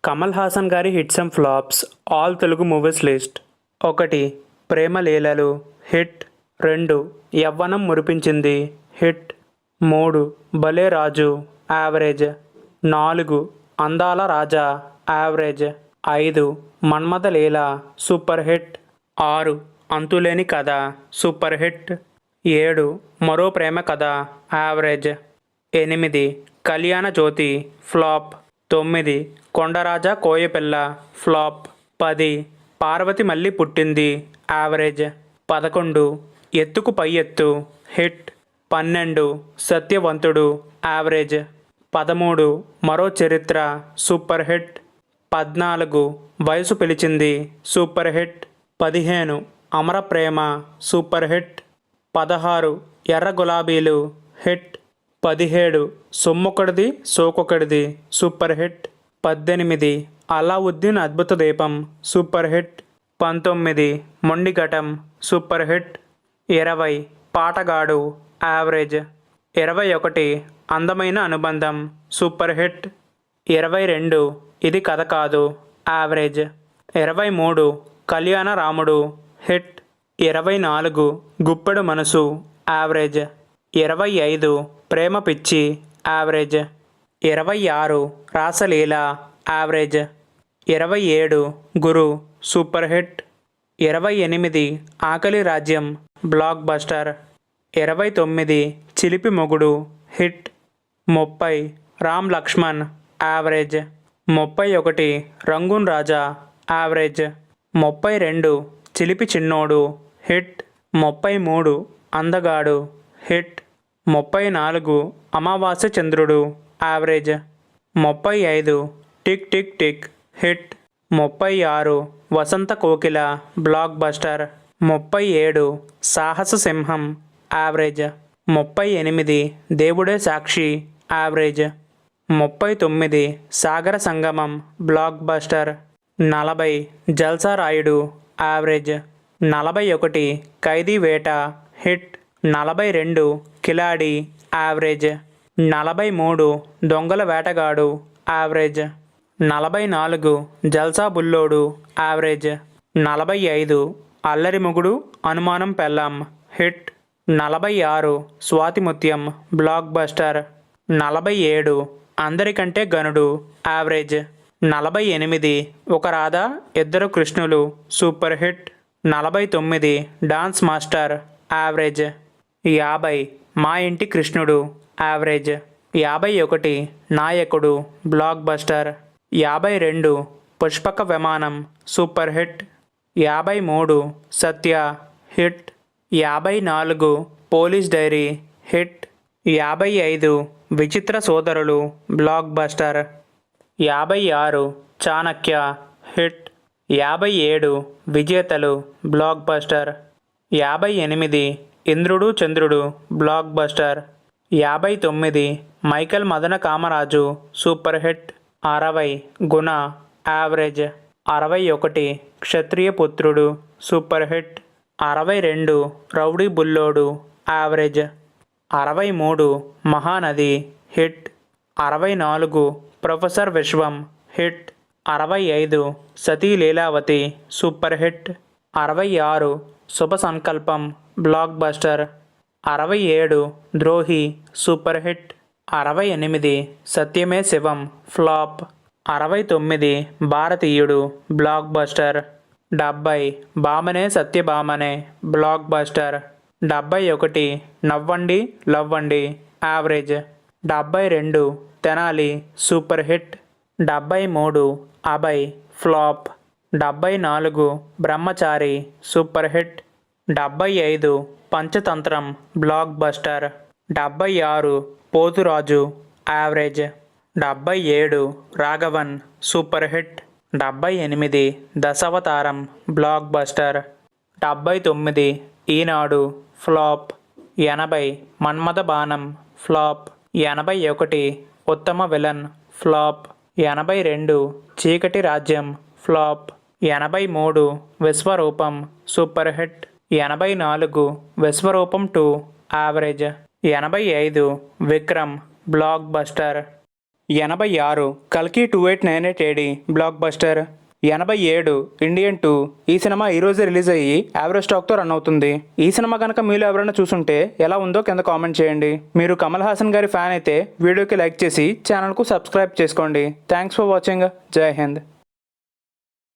కమల్ హాసన్ గారి hits and flops all Telugu movies list. 1. ప్రేమ లీలలు hit. 2. యవ్వనం మురిపించింది hit. 3. భలే రాజు యావరేజ్. 4. అందాల రాజా యావరేజ్. 5. మన్మథ లీల సూపర్ హిట్. 6. అంతులేని కథ సూపర్ హిట్. 7. మరో ప్రేమ కథ యావరేజ్. 8. కళ్యాణ జ్యోతి ఫ్లాప్. 9. కొండరాజా కోయపిల్ల ఫ్లాప్. 10. పార్వతి మళ్ళీ పుట్టింది యావరేజ్. 11. ఎత్తుకు పై ఎత్తు హిట్. 12. సత్యవంతుడు యావరేజ్. 13. మరో చరిత్ర సూపర్ హిట్. 14. వయసు పిలిచింది సూపర్ హిట్. 15. అమర ప్రేమ super hit. 16. Erra Gulabilu hit. 17. Sommokadidi Sokokadidi super hit. 18. Alauddin Adbhuta Deepam super hit. 19. Mondighatam super hit. 20. Patagadu average. 21. Andamaina అనుబంధం సూపర్ హిట్. 22. ఇది కథ కాదు యావరేజ్. 23. కళ్యాణ రాముడు హిట్. 24. గుప్పెడు మనసు యావరేజ్. 25. ప్రేమ పిచ్చి యావరేజ్. 26. రాసలీల యావరేజ్. 27. గురు సూపర్ హిట్. 28. ఆకలి రాజ్యం బ్లాక్ బస్టర్. 29. చిలిపి మొగుడు హిట్. 30. రామ్ లక్ష్మణ్ యావరేజ్. 31. రంగూన్ రాజా యావరేజ్. 32. చిలిపి చిన్నోడు హిట్. 33. అందగాడు హిట్. 34. అమావాస్య చంద్రుడు average. 35. Tick tick tick hit. 36. వసంత కోకిల బ్లాక్ బస్టర్. 37. సాహస సింహం యావరేజ్. 38. దేవుడే సాక్షి యావరేజ్. 39. సాగర సంగమం బ్లాక్ బస్టర్. 40. జల్సా రాయుడు యావరేజ్. 41. ఖైదీ వేట హిట్. 42. కిలాడి యావరేజ్. 43. దొంగల వేటగాడు యావరేజ్. 44. జల్సా బుల్లోడు యావరేజ్. 45. అల్లరి మొగుడు అనుమానం పెళ్ళాం హిట్. 46. Swathi Muthyam block buster. 47. అందరికంటే గనుడు average. 48. Oka Radha Iddaru Krishnulu super hit. 49. Dance master average. 50. Maa ఇంటి కృష్ణుడు యావరేజ్. 51. నాయకుడు బ్లాక్ బస్టర్. 52. పుష్పక విమానం సూపర్ హిట్. 53. సత్య హిట్. 54. Police diary hit. 55. విచిత్ర సోదరులు బ్లాక్ బస్టర్. 56. చాణక్య హిట్. 57. విజేతలు బ్లాక్ బస్టర్. 58. ఇంద్రుడు చంద్రుడు బ్లాక్ బస్టర్. 59. మైకేల్ మదన కామరాజు సూపర్ హిట్. 60. గుణ యావరేజ్. 61. క్షత్రియ పుత్రుడు super hit. 62. Rowdy Bullodu average. 63. Mahanadi hit. 64. Professor విశ్వం హిట్. 65. సతీ లీలావతి సూపర్ హిట్. 66. శుభ సంకల్పం బ్లాక్ బస్టర్. 67. ద్రోహి సూపర్ హిట్. 68. సత్యమే శివం flop. 69. Bharateeyudu blockbuster. 70. Bhamane Satyabhamane blockbuster. 71. Navvandi Lavvandi average. 72. Tenali super hit. 73. Abhay flop. 74. Brahmachari super hit. 75. Panchatantram blockbuster. 76. Poturaju average. 77. Raghavan super hit. 78. Dasavatharam blockbuster. 79. Eenadu flop. 80. Manmadha Banam flop. 81. Uttama Villain flop. 82. Cheekati Rajyam flop. 83. Vishwaroopam super hit. 84. Vishwaroopam 2 average. 85. Vikram blockbuster. 86 కల్కి 2898 AD block buster. 87 Indian 2. ఈ cinema ఈరోజే release అయ్యి average టాక్తో run అవుతుంది. ఈ cinema కనుక మీలో ఎవరైనా చూసుంటే ఎలా ఉందో కింద కామెంట్ చేయండి. మీరు కమల్ హాసన్ గారి ఫ్యాన్ అయితే వీడియోకి లైక్ చేసి ఛానల్కు సబ్స్క్రైబ్ చేసుకోండి. Thanks for watching. జై హింద్.